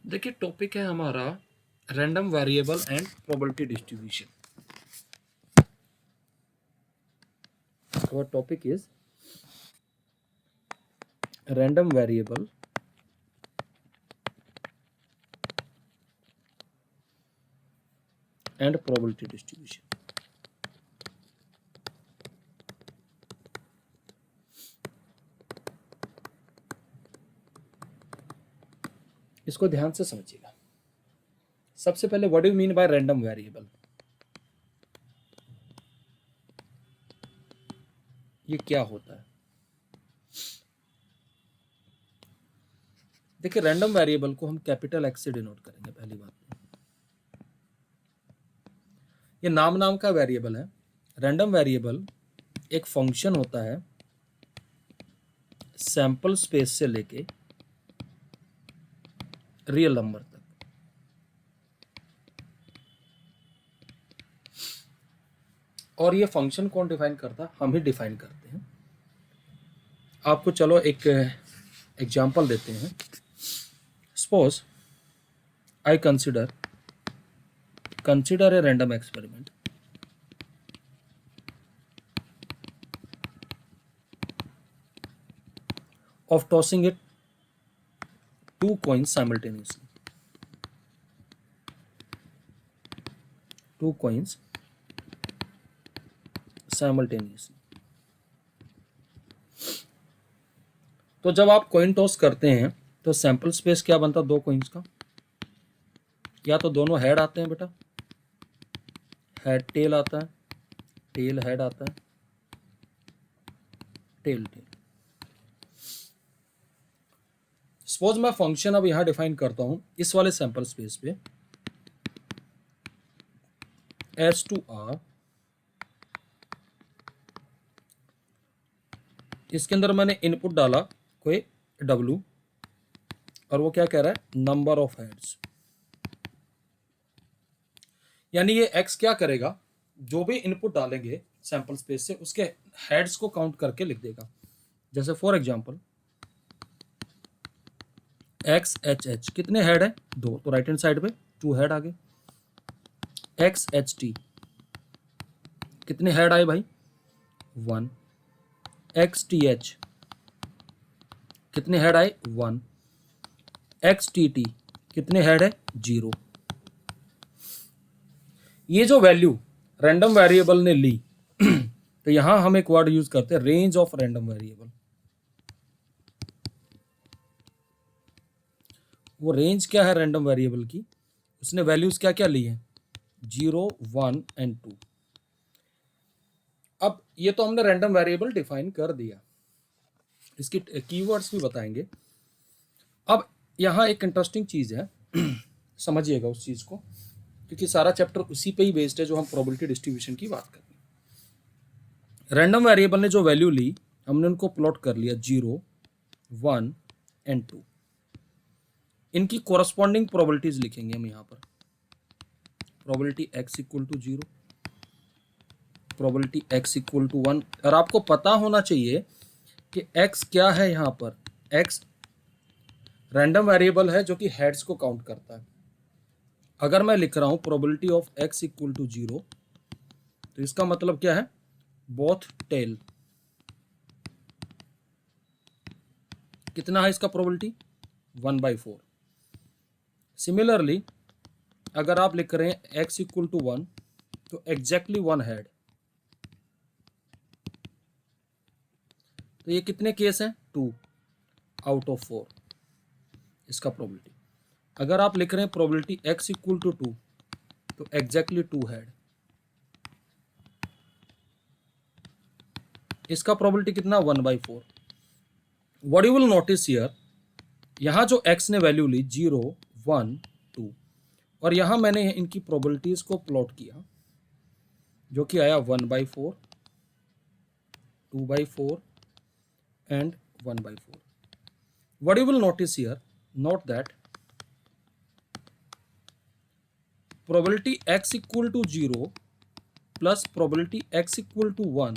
देखिए टॉपिक है हमारा random variable and probability distribution. और topic is random variable and probability distribution. इसको ध्यान से समझिएगा। सबसे पहले what do you mean by random variable? ये क्या होता है? देखिए रैंडम वेरिएबल को हम कैपिटल एक्स से डिनोट करेंगे। पहली बात, ये नाम का वेरिएबल है। रैंडम वेरिएबल एक फंक्शन होता है सैंपल स्पेस से लेके रियल नंबर तक। और ये फंक्शन कौन डिफाइन करता है? हम ही डिफाइन करते हैं। आपको चलो एक एग्जांपल देते हैं। Suppose I consider a random experiment of tossing it two coins simultaneously. Two coins simultaneously. तो जब आप कॉइन टॉस करते हैं तो सैंपल स्पेस क्या बनता है? दो कॉइन्स का। या तो दोनों हेड आते हैं बेटा, हेड टेल आता है, टेल हेड आता है, टेल टेल। सपोज मैं फंक्शन अब यहां डिफाइन करता हूं इस वाले सैंपल स्पेस पे एस टू आर। इसके अंदर मैंने इनपुट डाला कोई W और वो क्या कह रहा है? Number of heads. यानी ये x क्या करेगा? जो भी इनपुट डालेंगे सैंपल स्पेस से उसके हेड्स को काउंट करके लिख देगा। जैसे for example x H H, कितने हेड है? दो, तो राइट हैंड साइड पे टू हेड आ गए। एक्स एच टी, कितने हेड आए भाई? वन। एक्स टी एच, कितने हेड आए? वन। एक्स टी टी, कितने हेड है? जीरो। ये जो वैल्यू रैंडम वेरिएबल ने ली तो यहां हम एक वर्ड यूज करते हैं, रेंज ऑफ रैंडम वेरिएबल। वो रेंज क्या है रैंडम वेरिएबल की? उसने वैल्यूज क्या क्या ली है? 0, 1 एंड 2। अब ये तो हमने रैंडम वेरिएबल डिफाइन कर दिया, इसकी कीवर्ड्स भी बताएंगे। अब यहां एक इंटरेस्टिंग चीज है समझिएगा उस चीज को, क्योंकि सारा चैप्टर उसी पे ही बेस्ड है जो हम प्रोबेबिलिटी डिस्ट्रीब्यूशन की बात कर रहे हैं। रैंडम वेरिएबल ने जो वैल्यू ली हमने उनको प्लॉट कर लिया 0, 1 एंड 2। इनकी कोरस्पॉन्डिंग प्रोबेबिलिटीज लिखेंगे हम यहां पर। Probability x equal to 0, probability x equal to 1। और आपको पता होना चाहिए कि x क्या है यहां पर? x रैंडम वेरिएबल है जो कि हेड्स को काउंट करता है। अगर मैं लिख रहा हूं probability of x equal to 0 तो इसका मतलब क्या है? Both tail. कितना है इसका प्रोबेबिलिटी? 1/4। सिमिलरली अगर आप लिख रहे हैं x इक्वल टू 1 तो एग्जैक्टली 1 हेड। तो ये कितने केस हैं? 2 आउट ऑफ 4 इसका प्रोबेबिलिटी। अगर आप लिख रहे हैं प्रोबेबिलिटी x इक्वल टू 2 तो एग्जैक्टली 2 हेड। इसका प्रोबेबिलिटी कितना? 1/4। What you will notice here, यहां जो x ने वैल्यू ली 0, 1, 2 और यहां मैंने इनकी प्रोबेबिलिटीज को प्लॉट किया जो कि आया 1/4, 2/4 and 1/4। What you will notice here, note that probability x equal to 0 plus probability x equal to 1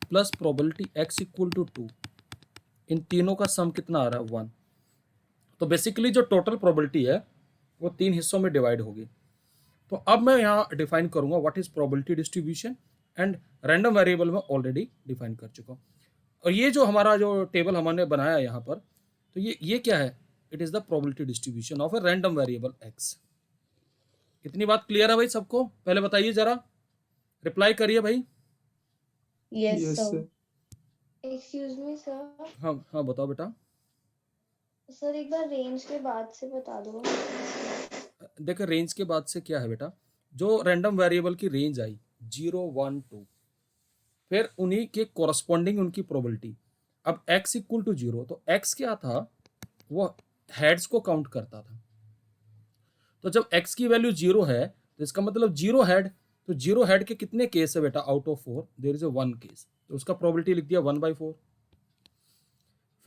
plus probability x equal to 2, इन तीनों का सम कितना आ रहा है? 1। तो बेसिकली जो टोटल प्रोबेबिलिटी है वो 3 हिस्सों में डिवाइड होगी। तो अब मैं यहाँ डिफाइन करूंगा what is probability distribution, and random variable में ऑलरेडी डिफाइन कर चुका हूँ। और ये जो हमारा जो टेबल हमने बनाया यहाँ पर, तो ये क्या है? It is the probability distribution of a random variable x. इतनी बात क्लियर है भाई सबको? पहले बताइए जरा, रिप्लाई करिए भाई। Yes yes sir. Sir. Excuse me sir. हाँ हाँ बताओ बेटा। सर एक बार रेंज के बाद से बता दो। देखो रेंज के बाद से क्या है बेटा, जो रैंडम वेरिएबल की रेंज आई 0 1 2, फिर उन्हीं के कोरस्पॉन्डिंग उनकी प्रोबेबिलिटी। अब x इक्वल टू 0, तो x क्या था? वो हेड्स को काउंट करता था। तो जब x की वैल्यू 0 है तो इसका मतलब 0 हेड। तो 0 हेड के कितने केस है बेटा? Out of 4 there is a 1 case, तो उसका प्रोबेबिलिटी लिख दिया 1/4।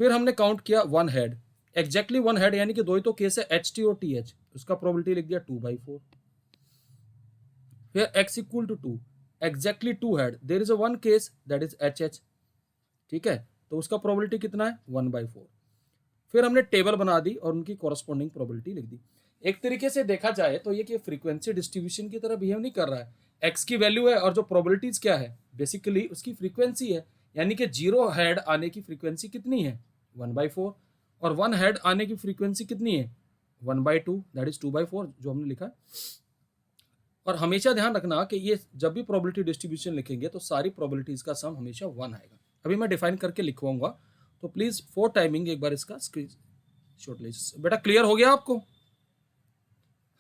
फिर हमने काउंट किया 1 हेड, एग्जैक्टली 1 हेड, यानी कि दो ही तो केस है HT और TH, उसका प्रोबेबिलिटी लिख दिया 2/4। फिर x equal to 2, exactly 2 head, there is a 1 case that is HH, ठीक है, तो उसका प्रोबेबिलिटी कितना है? 1/4। फिर हमने टेबल बना दी और उनकी कॉरस्पॉन्डिंग प्रोबेबिलिटी लिख दी। एक तरीके से देखा जाए तो ये कि फ्रीक्वेंसी डिस्ट्रीब्यूशन की तरह बिहेव नहीं कर रहा है। एक्स की वैल्यू है और जो प्रोबेबिलिटीज क्या है? बेसिकली उसकी फ्रीक्वेंसी है, यानी कि 0 हेड आने की फ्रीक्वेंसी कितनी है? 1/4। और 1 हेड आने की फ्रीक्वेंसी कितनी है? 1/2, दैट इज 2/4 जो हमने लिखा है। और हमेशा ध्यान रखना कि ये जब भी प्रोबेबिलिटी डिस्ट्रीब्यूशन लिखेंगे तो सारी प्रोबेबिलिटीज का सम हमेशा 1 आएगा। अभी मैं डिफाइन करके लिखवाऊंगा, तो प्लीज फॉर टाइमिंग एक बार इसका स्क्रीन शॉट लीजिए। बेटा क्लियर हो गया आपको?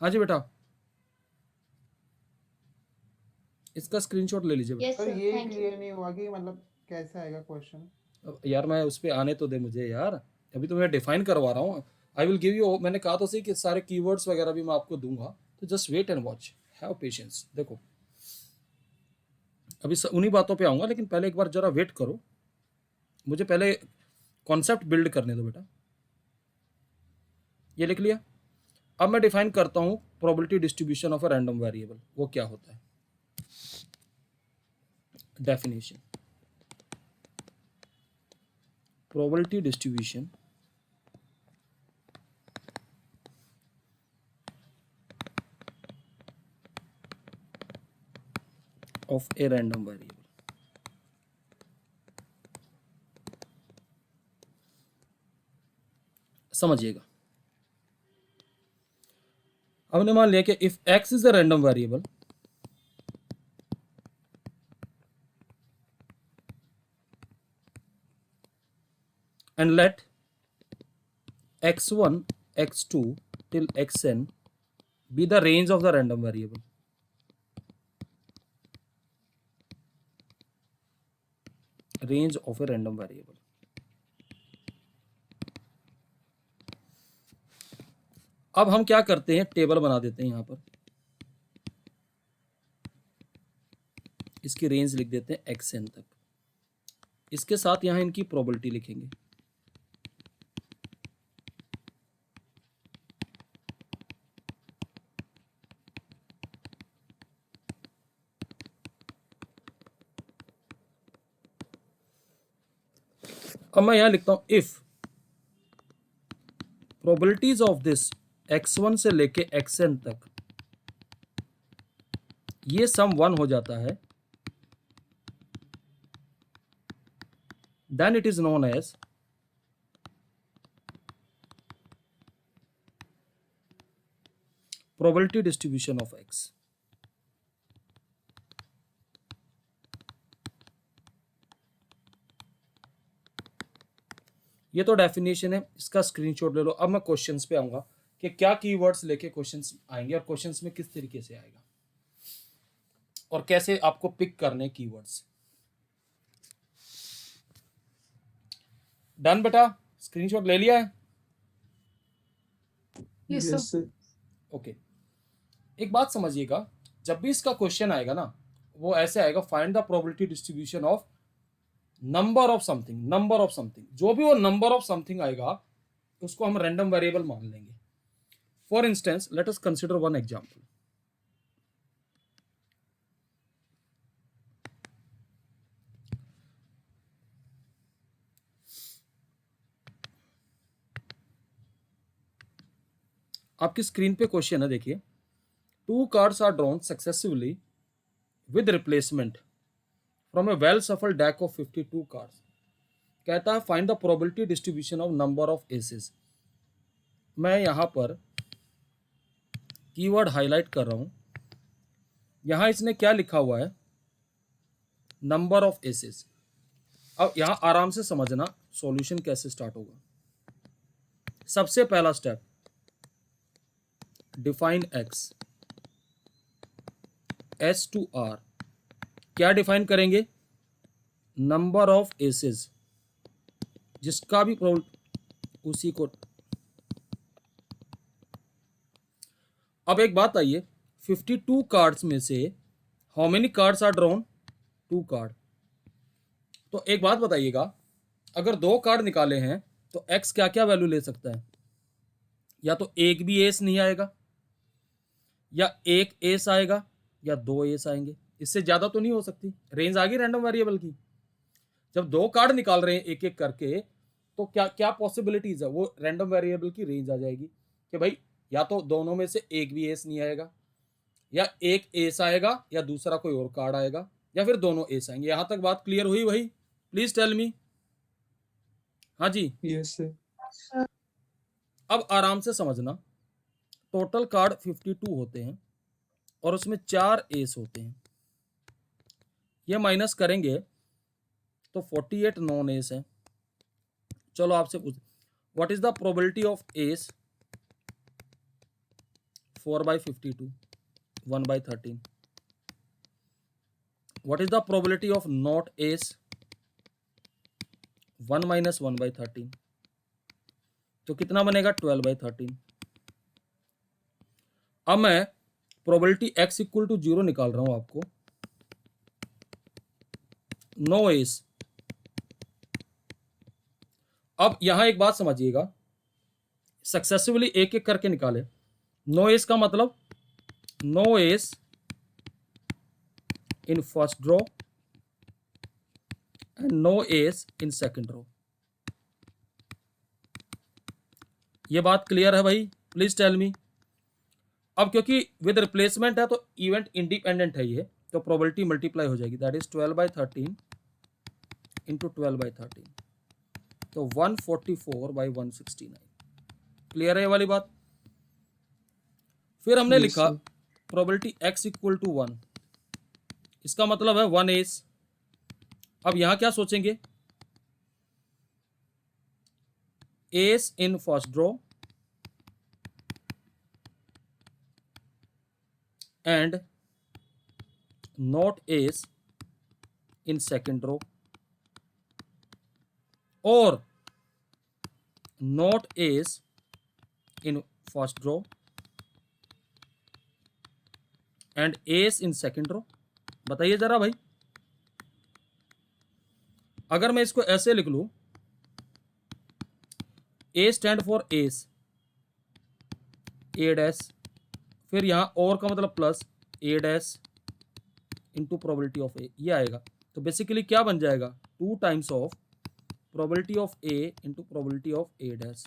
हाँ जी बेटा, इसका स्क्रीनशॉट ले लीजिए बेटा। यस सर सर, ये थैंक यू। क्लियर नहीं हुआ कि मतलब कैसे आएगा क्वेश्चन। अब यार मैं उस पर आने तो दे मुझे यार, अभी तो मैं डिफाइन करवा रहा हूँ। आई विल गिव यू, मैंने कहा तो सही कि सारे कीवर्ड्स वगैरह भी मैं आपको दूंगा, तो just wait and watch, have patience. देखो अभी उन्हीं बातों पे आऊंगा, लेकिन पहले एक बार जरा वेट करो, मुझे पहले कॉन्सेप्ट बिल्ड करने दो बेटा। ये लिख लिया। अब मैं डिफाइन करता हूँ probability distribution of a random variable, वो क्या होता है। Definition, probability distribution of a random variable। समझिएगा, हमने मान लिया कि if x is a random variable and let x1 x2 till xn be the range of the random variable, range of a random variable। अब हम क्या करते हैं, टेबल बना देते हैं। यहां पर इसकी रेंज लिख देते हैं xn तक, इसके साथ यहां इनकी प्रोबेबिलिटी लिखेंगे। अब मैं यहां लिखता हूं if probabilities of this x1 से लेके xn तक ये सम 1 हो जाता है, then it is known as probability distribution of x। ये तो डेफिनेशन है, इसका स्क्रीनशॉट ले लो। अब मैं क्वेश्चंस पे आऊंगा कि क्या कीवर्ड्स लेके क्वेश्चंस आएंगे और क्वेश्चंस में किस तरीके से आएगा और कैसे आपको पिक करने कीवर्ड्स। डन बेटा, स्क्रीनशॉट ले लिया है? Yes sir. ओके, एक बात समझिएगा, जब भी इसका क्वेश्चन आएगा ना, वो ऐसे आएगा, find the probability distribution of number of something, number of something. जो भी वो नंबर ऑफ समथिंग आएगा उसको हम रैंडम वेरिएबल मान लेंगे। For instance let us consider one example. आपकी स्क्रीन पे क्वेश्चन है, देखिए 2 cards are drawn successively with replacement from a well shuffled deck of 52 cards. कहता है find the probability distribution of number of aces. मैं यहाँ पर कीवर्ड हाईलाइट कर रहा हूँ। यहाँ इसने क्या लिखा हुआ है, नंबर ऑफ एसेस। अब यहाँ आराम से समझना सॉल्यूशन कैसे स्टार्ट होगा। सबसे पहला step, define X, S to R. क्या डिफाइन करेंगे, नंबर ऑफ एसेस, जिसका भी प्रॉब्लम उसी को। अब एक बात आइए, 52 कार्ड्स में से how many cards are drawn, 2 card. तो एक बात बताइएगा, अगर 2 कार्ड निकाले हैं तो एक्स क्या क्या वैल्यू ले सकता है, या तो एक भी एस नहीं आएगा, या एक एस आएगा, या 2 एस आएंगे। इससे ज्यादा तो नहीं हो सकती। रेंज आ गई रैंडम वेरिएबल की। जब 2 कार्ड निकाल रहे हैं एक एक करके, तो क्या क्या पॉसिबिलिटीज है, वो रैंडम वेरिएबल की रेंज आ जाएगी कि भाई या तो दोनों में से एक भी एस नहीं आएगा, या एक एस आएगा, या दूसरा कोई और कार्ड आएगा, या फिर दोनों एस आएंगे। यहां तक बात क्लियर हुई भाई? Please tell me. हाँ जी, यस सर। अब आराम से समझना। टोटल कार्ड 52 होते हैं और उसमें 4 एस होते हैं। ये माइनस करेंगे तो 48 नॉन एस है। चलो आपसे पूछ, what is the probability of S 4/52, 1/13? What is the probability of not S 1 - 1/13? तो कितना बनेगा, 12/13। अब मैं प्रोबेबिलिटी x इक्वल टू 0 निकाल रहा हूं आपको। No ace. अब यहां एक बात समझिएगा, सक्सेसिवली एक एक करके निकाले। नो एस का मतलब no ace in first row and no ace in second row. ये बात क्लियर है भाई? Please tell me. अब क्योंकि विद रिप्लेसमेंट है तो इवेंट इंडिपेंडेंट है ये, तो प्रोबेबिलिटी मल्टीप्लाई हो जाएगी। दैट इज 12/13 इंटू 12/13, तो 144/169। क्लियर है ये वाली बात? फिर हमने Yes, लिखा sir. Probability x equal to 1, इसका मतलब है 1 एस। अब यहां क्या सोचेंगे, ace in first row and not ace in second row, or not ace in first row and ace in second row। बताइए जरा भाई, अगर मैं इसको ऐसे लिख लूं, A stand for S, A dash, फिर यहां और का मतलब plus A dash into probability of A, ये आएगा। तो बेसिकली क्या बन जाएगा, 2 times of probability of A into probability of A dash.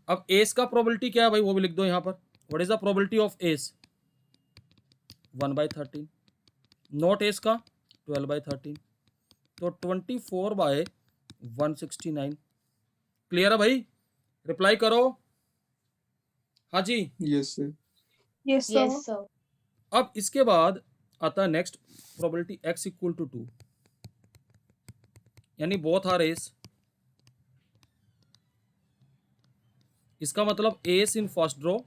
अब एस का प्रोबेबिलिटी क्या है भाई, वो भी लिख दो यहां पर। What is the probability of S, 1/13। Not S का 12/13, तो 24/169। क्लियर है भाई? रिप्लाई करो। हाँ जी, Yes, sir. Yes, sir. Yes, sir. अब इसके बाद आता है next, probability x equal to 2, यानी बोथ आर एस। इसका मतलब ace in first row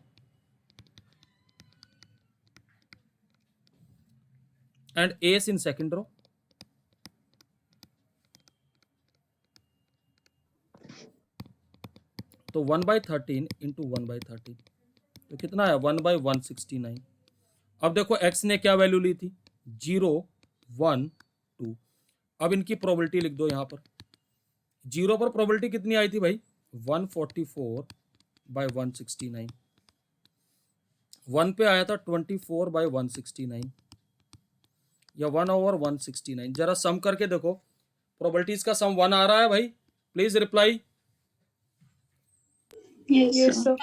and ace in second row. तो 1/13 इंटू 1/13, तो कितना है, 1/169। अब देखो x ने क्या वैल्यू ली थी, 0, 1, 2। अब इनकी प्रोबेबिलिटी लिख दो यहाँ पर। 0 पर प्रोबेबिलिटी कितनी आई थी भाई, 144/169। 1 पे आया था 24/169, या 1/169। जरा सम करके देखो, प्रोबेबिलिटीज का सम 1 आ रहा है भाई? Please reply. Yes, Yes, sir. sir.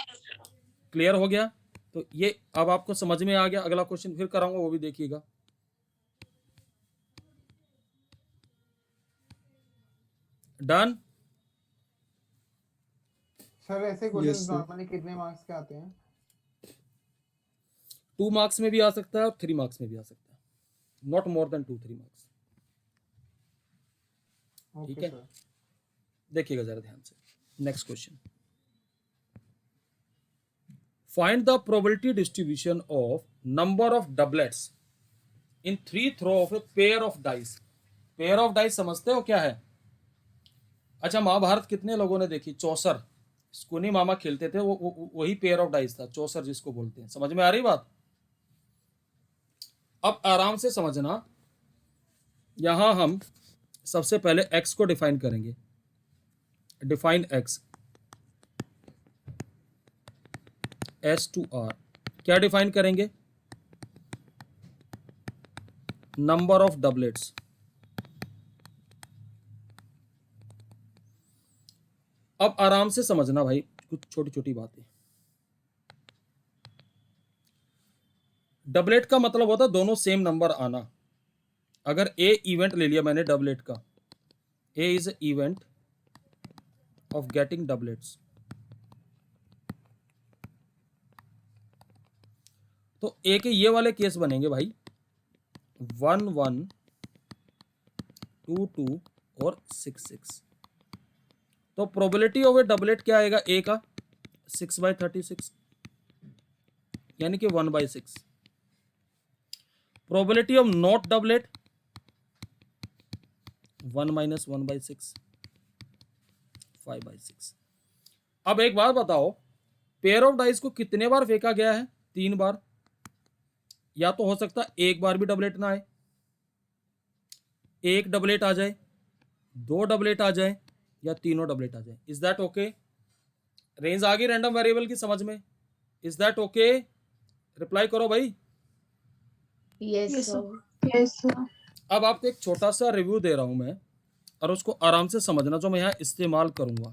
Clear हो गया? तो ये अब आपको समझ में आ गया। अगला क्वेश्चन फिर कराऊंगा, वो भी देखिएगा। डन। सर ऐसे Yes, क्वेश्चंस sir. नॉर्मली कितने मार्क्स के आते हैं? 2 मार्क्स में भी आ सकता है और 3 मार्क्स में भी आ सकता है, नॉट मोर देन 2-3 मार्क्स। ठीक ओके है, सर। देखिएगा जरा ध्यान से। Next question, find the probability distribution of number of doublets in 3 throw of a pair of dice. Pair of dice समझते हो क्या है? अच्छा, महाभारत कितने लोगों ने देखी? चौसर, स्कूनी मामा खेलते थे, वही पेयर ऑफ डाइस था, चौसर जिसको बोलते हैं। समझ में आ रही बात? अब आराम से समझना, यहां हम सबसे पहले x को डिफाइन करेंगे। Define x, S to R। क्या डिफाइन करेंगे? Number of doublets. अब आराम से समझना भाई, कुछ छोटी छोटी बातें। डबलेट का मतलब होता है दोनों सेम नंबर आना। अगर ए इवेंट ले लिया मैंने डबलेट का, A is event of getting doublets, तो ए के ये वाले केस बनेंगे भाई 1 1 2 2 और 6 6। तो प्रोबेबिलिटी ऑफ ए डबलेट क्या आएगा? ए का 6/36, यानी कि 1/6। Probability of not doublet 1 - 1/6, 5/6। अब एक बात बताओ, पेयर ऑफ डाइस को कितने बार फेंका गया है? 3 बार। या तो हो सकता है एक बार भी डबलेट ना आए, एक डबलेट आ जाए, 2 डबलेट आ जाए, या तीनों डबलेट आ जाए। Is that okay? रेंज आ गई रैंडम वेरिएबल की समझ में? Is that okay? रिप्लाई करो भाई। Yes Yes, sir. Sir. Yes, sir. अब आपको एक छोटा सा रिव्यू दे रहा हूं मैं, और उसको आराम से समझना, जो मैं यहां इस्तेमाल करूंगा।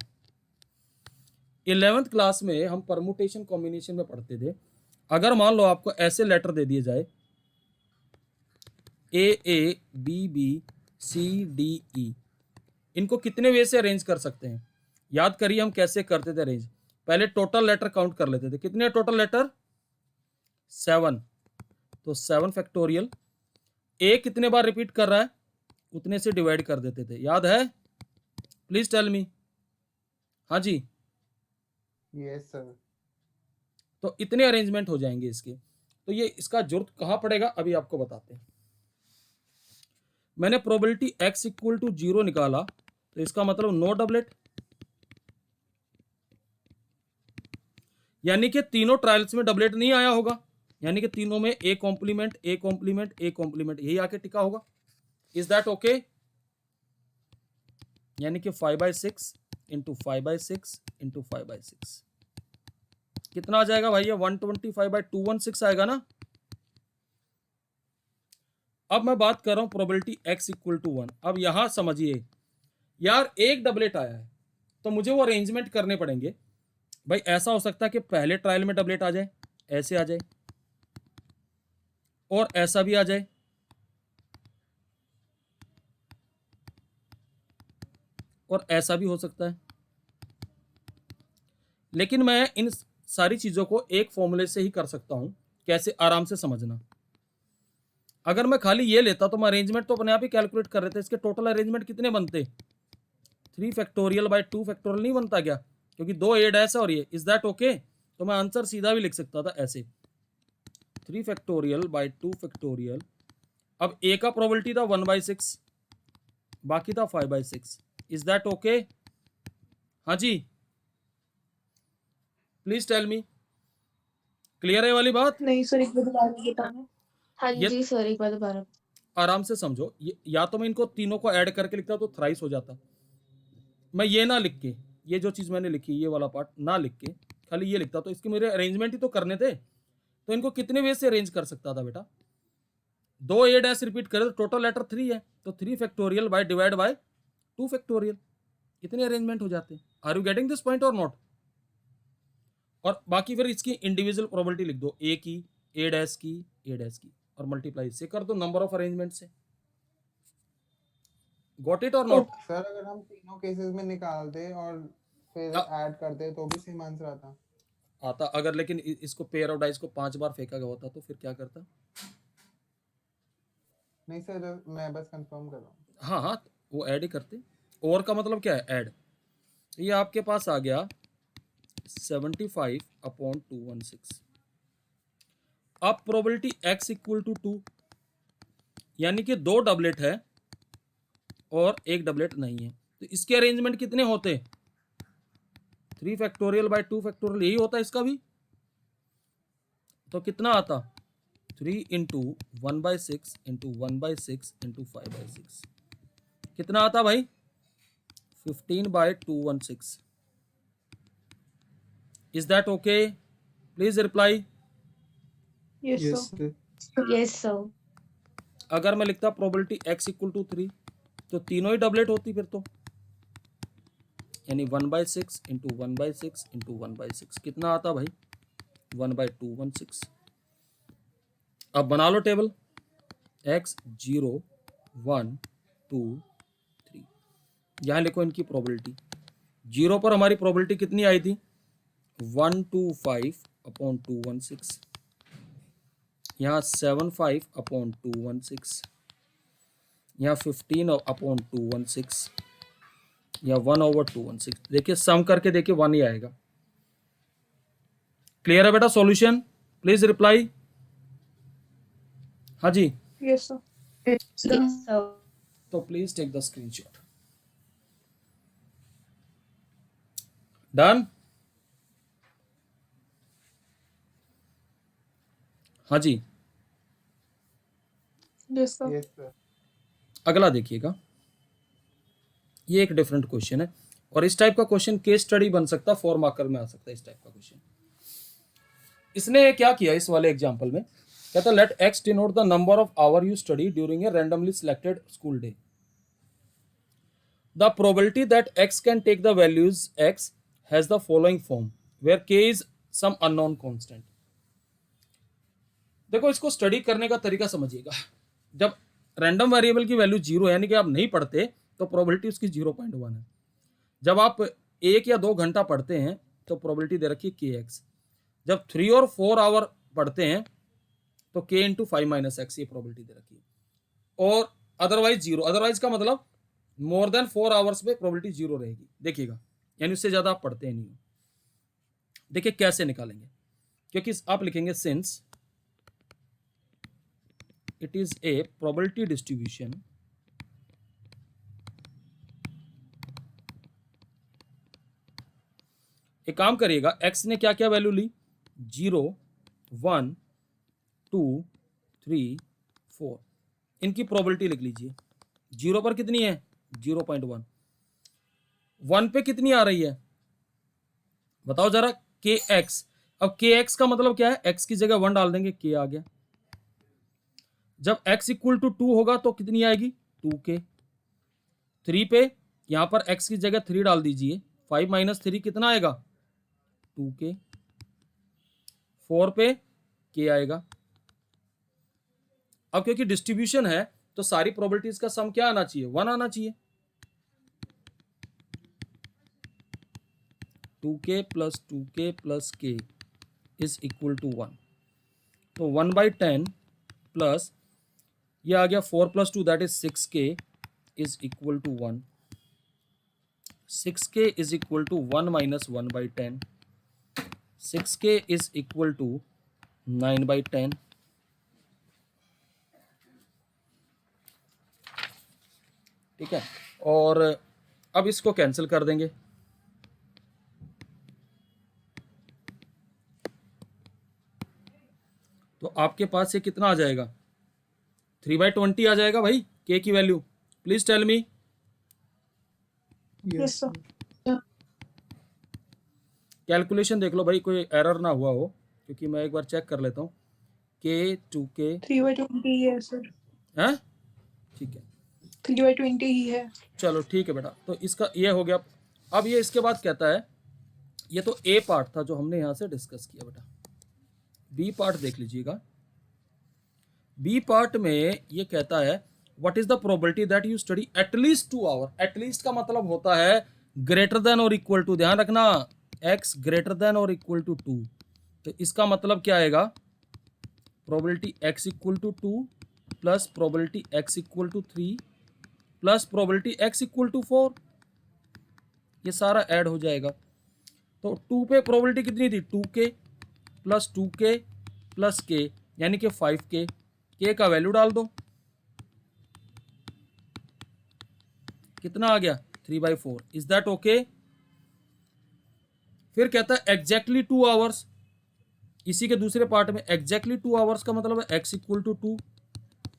11th क्लास में हम परमुटेशन कॉम्बिनेशन में पढ़ते थे। अगर मान लो आपको ऐसे लेटर दे दिए जाए A B B C D E, इनको कितने वे से अरेंज कर सकते हैं? याद करिए हम कैसे करते थे अरेंज। पहले टोटल लेटर काउंट कर लेते थे। कितने टोटल लेटर? 7। तो 7 फैक्टोरियल। ए कितने बार रिपीट कर रहा है, उतने से डिवाइड कर देते थे। याद है? Please tell me. हाँ जी, यस सर। तो इतने अरेंजमेंट हो जाएंगे इसके। तो ये इसका जरूरत कहां पड़ेगा, अभी आपको बताते हैं। मैंने प्रोबेबिलिटी x इक्वल टू 0 निकाला, तो इसका मतलब नो डबलेट, यानी कि तीनों ट्रायल्स में डबलेट नहीं आया होगा, यानी कि तीनों में A complement A complement A complement यही आके टिका होगा। Is that okay? यानी कि 5/6 इंटू 5/6 इंटू 5/6 कितना आ जाएगा भाई? 125/216 आएगा ना। अब मैं बात कर रहा हूं प्रोबेबिलिटी x इक्वल टू 1। अब यहां समझिए यार, एक डबलेट आया है तो मुझे वो अरेंजमेंट करने पड़ेंगे भाई। ऐसा हो सकता है कि पहले ट्रायल में डबलेट आ जाए, ऐसे आ जाए, और ऐसा भी आ जाए, और ऐसा भी हो सकता है। लेकिन मैं इन सारी चीजों को एक फॉर्मूले से ही कर सकता हूं। कैसे? आराम से समझना। अगर मैं खाली ये लेता तो मैं अरेंजमेंट तो अपने आप ही कैलकुलेट कर रहे थे। इसके टोटल अरेंजमेंट कितने बनते? 3 फैक्टोरियल बाय 2 फैक्टोरियल नहीं बनता क्या? क्योंकि 2 एड ऐसा और ये। Is that okay? तो मैं आंसर सीधा भी लिख सकता था ऐसे, 3 फैक्टोरियल बाय 2 फैक्टोरियल। अब ए का प्रोबेबिलिटी था 1/6, बाकी था 5/6। Is that okay? हाँ जी, प्लीज टेल मी। क्लियर है वाली बात? नहीं सर, एक बार दोबारा बताना। हाँ ये जी सर, एक बार दोबारा। आराम से समझो। या तो मैं इनको तीनों को ऐड करके लिखता तो थ्राइस हो जाता। मैं ये ना लिख के, ये जो चीज मैंने लिखी ये वाला पार्ट ना लिख के खाली ये लिखता, तो इसके मेरे अरेंजमेंट ही तो करने थे। तो इनको कितने वे से अरेंज कर सकता था बेटा? 2 ए डैश रिपीट करे तो टोटल लेटर 3 है, तो 3 factorial by divide by 2 factorial, इतने अरेंजमेंट हो जाते हैं। Are you getting this point और नॉट? और बाकी फिर इसकी इंडिविजुअल प्रोबेबिलिटी लिख दो, ए की, ए डैश की, ए डैश की, और मल्टीप्लाई से कर दो नंबर ऑफ अरेंजमेंट से। गॉट इट और नॉट? सर अगर हम तीनों केसेस में निकाल दे और फिर ऐड करते तो भी सेम आंसर आता। आता अगर, लेकिन इसको पेयर ऑफ डाइस को 5 बार फेंका गया होता तो फिर क्या करता? नहीं सर, मैं बस कंफर्म कर रहा हूँ। हाँ हाँ, वो ऐड ही करते। और का मतलब क्या है? ऐड। ये आपके पास आ गया 75/216। अब प्रोबेबिलिटी x इक्वल टू 2, यानी कि 2 डबलेट है और 1 डबलेट नहीं है, तो इसके अरेंजमेंट कितने होते? 3 फैक्टोरियल बाय 2 फैक्टोरियल, यही होता है इसका भी। तो कितना आता? 3 इंटू 1/6 इंटू 1/6 इंटू 5/6, कितना आता भाई? 15/216। Is that okay? Please reply. Yes, Yes, sir. sir. Yes, sir. अगर मैं लिखता प्रोबेबिलिटी x इक्वल टू 3, तो तीनों ही डबलेट होती फिर तो, यानी 1/6 इंटू 1/6 इंटू 1/6, कितना आता भाई? 1/216। अब बना लो टेबल, x 0 1 2 3, यहाँ लिखो इनकी प्रोबेबिलिटी। 0 पर हमारी प्रोबेबिलिटी कितनी आई थी? 125/216, यहाँ 75/216, यहाँ 15/216, या 1/216। देखिए सम करके देखिए 1 ही आएगा। क्लियर है बेटा सॉल्यूशन? Please reply. हाँ जी, Yes, sir. Yes, sir. तो please take the screenshot. Done? हाँ जी, Yes, sir. Yes sir. अगला देखिएगा। ये एक डिफरेंट क्वेश्चन है, और इस टाइप का क्वेश्चन केस स्टडी बन सकता, 4 मार्कर में आ सकता है इस टाइप का क्वेश्चन। इसने क्या किया इस वाले एग्जांपल में, कहता let x denote the number of hour you study during a randomly selected school day. The probability that x can take the values x has the following form where k is some unknown constant. देखो इसको study करने का तरीका समझिएगा। जब random variable की value 0 है, यानी कि आप नहीं पढ़ते, तो प्रोबेबिलिटी उसकी 0.1 है। जब आप 1 या 2 घंटा पढ़ते हैं तो प्रोबेबिलिटी दे रखी है kx। जब 3 और 4 आवर पढ़ते हैं तो k इंटू 5 - x, ये प्रोबेबिलिटी दे रखी है। और अदरवाइज 0, अदरवाइज का मतलब मोर देन 4 आवर्स पे प्रोबेबिलिटी 0 रहेगी। देखिएगा, यानी उससे ज्यादा आप पढ़ते नहीं हो। देखिए कैसे निकालेंगे, क्योंकि आप लिखेंगे since it is a probability distribution एक काम करिएगा, x ने क्या क्या वैल्यू ली? 0 1 2 3 4, इनकी प्रोबेबिलिटी लिख लीजिए। 0 पर कितनी है? 0.1। 1 पे कितनी आ रही है बताओ जरा? kx। अब kx का मतलब क्या है? x की जगह 1 डाल देंगे, k आ गया। जब x इक्वल टू 2 होगा तो कितनी आएगी? 2k। 3 पे यहां पर x की जगह 3 डाल दीजिए, 5 - 3 कितना आएगा? 2k। 4 पे k आएगा। अब क्योंकि डिस्ट्रीब्यूशन है तो सारी प्रोबेबिलिटीज का सम क्या आना चाहिए? 1 आना चाहिए। 2k plus 2k plus k is equal to 1। तो 1/10 प्लस ये आ गया 4 + 2 that is 6k is equal to 1। 6k is equal to 1 - 1/10। 6k is equal to 9/10। ठीक है, और अब इसको कैंसिल कर देंगे। तो आपके पास ये कितना आ जाएगा? 3/20 आ जाएगा भाई k की value. Please tell me. Yes, sir. Calculation देख लो भाई, कोई एरर ना हुआ हो, क्योंकि मैं एक बार चेक कर लेता हूँ। k 2k 3/20 ही है सर। है, ठीक है, 3/20 ही है। चलो ठीक है बेटा। तो इसका ये हो गया। अब ये इसके बाद कहता है ये तो ए पार्ट था जो हमने यहां से डिस्कस किया बेटा। बी पार्ट देख लीजिएगा। बी पार्ट में ये कहता है what is the probability that you study at least 2 hour. At least का मतलब होता है ग्रेटर देन और इक्वल टू, ध्यान रखना, x ग्रेटर देन और इक्वल टू 2। तो इसका मतलब क्या आएगा, प्रोबेबिलिटी x इक्वल टू 2 प्लस प्रोबेबिलिटी x इक्वल टू 3 प्लस प्रोबेबिलिटी x इक्वल टू 4, ये सारा ऐड हो जाएगा। तो 2 पे प्रोबेबिलिटी कितनी थी, 2k plus 2k plus k यानी कि 5k। k का वैल्यू डाल दो, कितना आ गया 3/4। Is that okay? फिर कहता है एग्जैक्टली 2 आवर्स। इसी के दूसरे पार्ट में एग्जैक्टली 2 आवर्स का मतलब है x इक्वल टू 2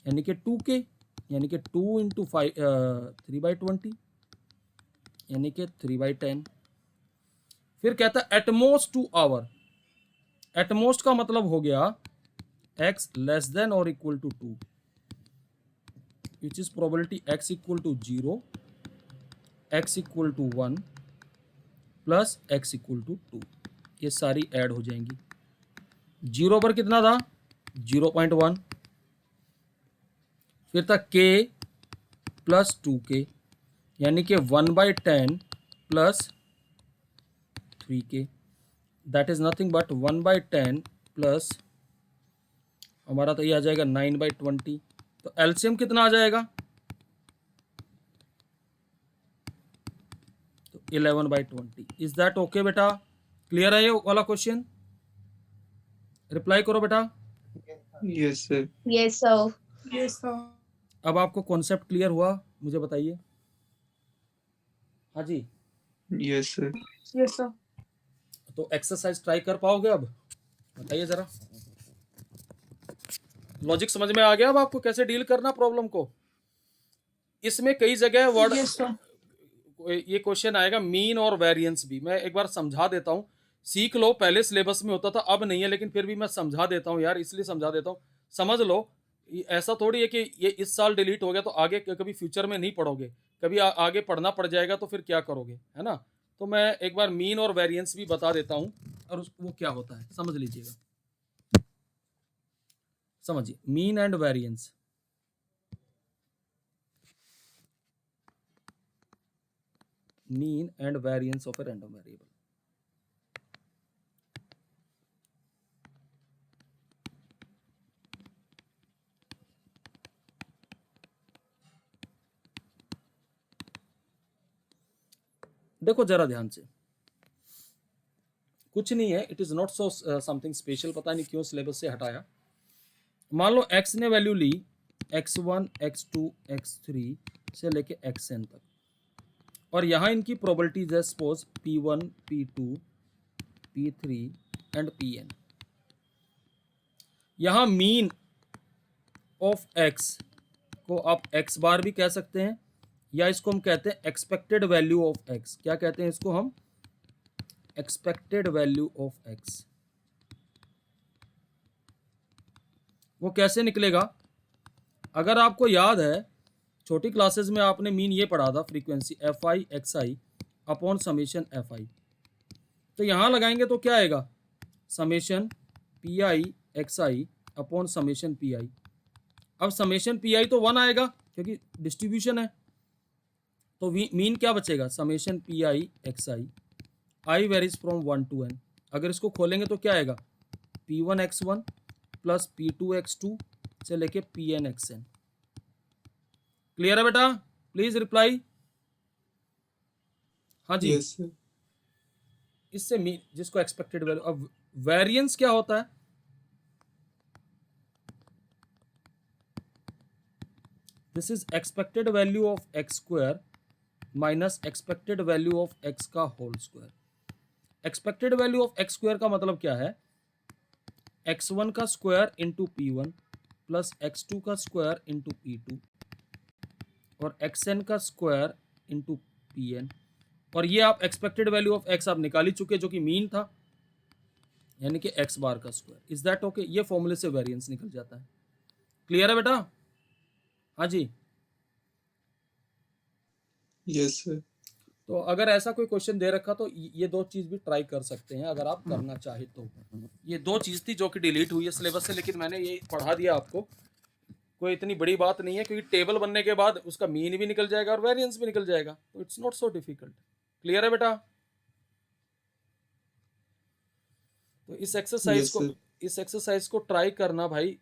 यानी कि 2k यानी कि 2 इंटू 3/20 यानी कि 3/10। फिर कहता है एटमोस्ट 2 आवर। एटमोस्ट का मतलब हो गया x लेस देन और equal to 2 which is probability x equal to 0, x equal to 1 प्लस x इक्वल टू 2, ये सारी ऐड हो जाएंगी। 0 पर कितना था 0.1, फिर था k प्लस 2k यानी कि 1/10 plus 3k, that is nothing but 1/10 plus हमारा तो ये आ जाएगा 9/20। तो एलसीएम कितना आ जाएगा, तो 11/20। इज दैट ओके बेटा? क्लियर है ये वाला क्वेश्चन? रिप्लाई करो बेटा। Yes, sir. Yes, sir. Yes, sir. अब आपको कॉन्सेप्ट क्लियर हुआ, मुझे बताइए। हाँ जी, Yes, sir. Yes, sir. तो एक्सरसाइज ट्राई कर पाओगे अब? बताइए जरा, लॉजिक समझ में आ गया अब आपको कैसे डील करना प्रॉब्लम को? इसमें कई जगह वर्ड Yes, sir. ये क्वेश्चन आएगा मीन और वेरिएंस भी। मैं एक बार समझा देता हूँ, सीख लो, पहले सिलेबस में होता था अब नहीं है, लेकिन फिर भी मैं समझा देता हूँ यार, इसलिए समझा देता हूँ, समझ लो। ऐसा थोड़ी है कि ये इस साल डिलीट हो गया तो आगे कभी फ्यूचर में नहीं पढ़ोगे, कभी आगे पढ़ना पड़ जाएगा तो फिर क्या करोगे, है ना? तो मैं एक बार मीन और वेरिएंस भी बता देता हूँ और वो क्या होता है समझ लीजिएगा। समझिए mean and variance. mean and variance of a random variable। देखो जरा ध्यान से, कुछ नहीं है, it is not so something special, पता नहीं क्यों सिलेबस से हटाया। मान लो x ने वैल्यू ली x1 x2 x3 से लेके xn तक, और यहां इनकी प्रोबेबिलिटीज है suppose p1 p2 p3 and pn। यहां मीन ऑफ x को आप x बार भी कह सकते हैं, या इसको हम कहते हैं एक्सपेक्टेड वैल्यू ऑफ x। क्या कहते हैं इसको हम? Expected value of x। वो कैसे निकलेगा? अगर आपको याद है छोटी क्लासेस में आपने मीन ये पढ़ा था, frequency F I x I upon summation F I. तो यहां लगाएंगे तो क्या आएगा, summation P I x I upon summation P I. अब समेशन पी आई तो 1 आएगा क्योंकि डिस्ट्रीब्यूशन है, तो मीन क्या बचेगा, summation P I x I varies from 1 to n। अगर इसको खोलेंगे तो क्या आएगा, p1 x1 plus p2 x2 से लेके pn xn। क्लियर है बेटा? Please reply. हाँ जी। Yes, sir. इससे मीन जिसको एक्सपेक्टेड वैल्यू। अब वेरिएंस क्या होता है, this is expected value of X square minus expected value of X का whole square. Expected value of X square का मतलब क्या है, x1 का square into p1 plus x2 का स्क्वायर इंटू p2 और xn का स्क्वायर इंटू pn। और ये आप एक्सपेक्टेड वैल्यू ऑफ x आप निकाल ही चुके जो कि मीन था, यानी कि x बार का स्क्वायर। Is that okay? ये फॉर्मूले से वेरिएंस निकल जाता है। क्लियर है बेटा? हाँ जी। Yes, sir. तो अगर ऐसा कोई क्वेश्चन दे रखा तो ये दो चीज भी ट्राई कर सकते हैं अगर आप करना चाहे तो। ये दो चीज थी जो कि डिलीट हुई है सिलेबस से, लेकिन मैंने ये पढ़ा दिया आपको, कोई इतनी बड़ी बात नहीं है, क्योंकि टेबल बनने के बाद उसका मीन भी निकल जाएगा और वेरिएंस भी निकल जाएगा, तो it's not so difficult. Clear है बेटा? तो इस Yes, एक्सरसाइज को sir. इस एक्सरसाइज को ट्राई करना भाई,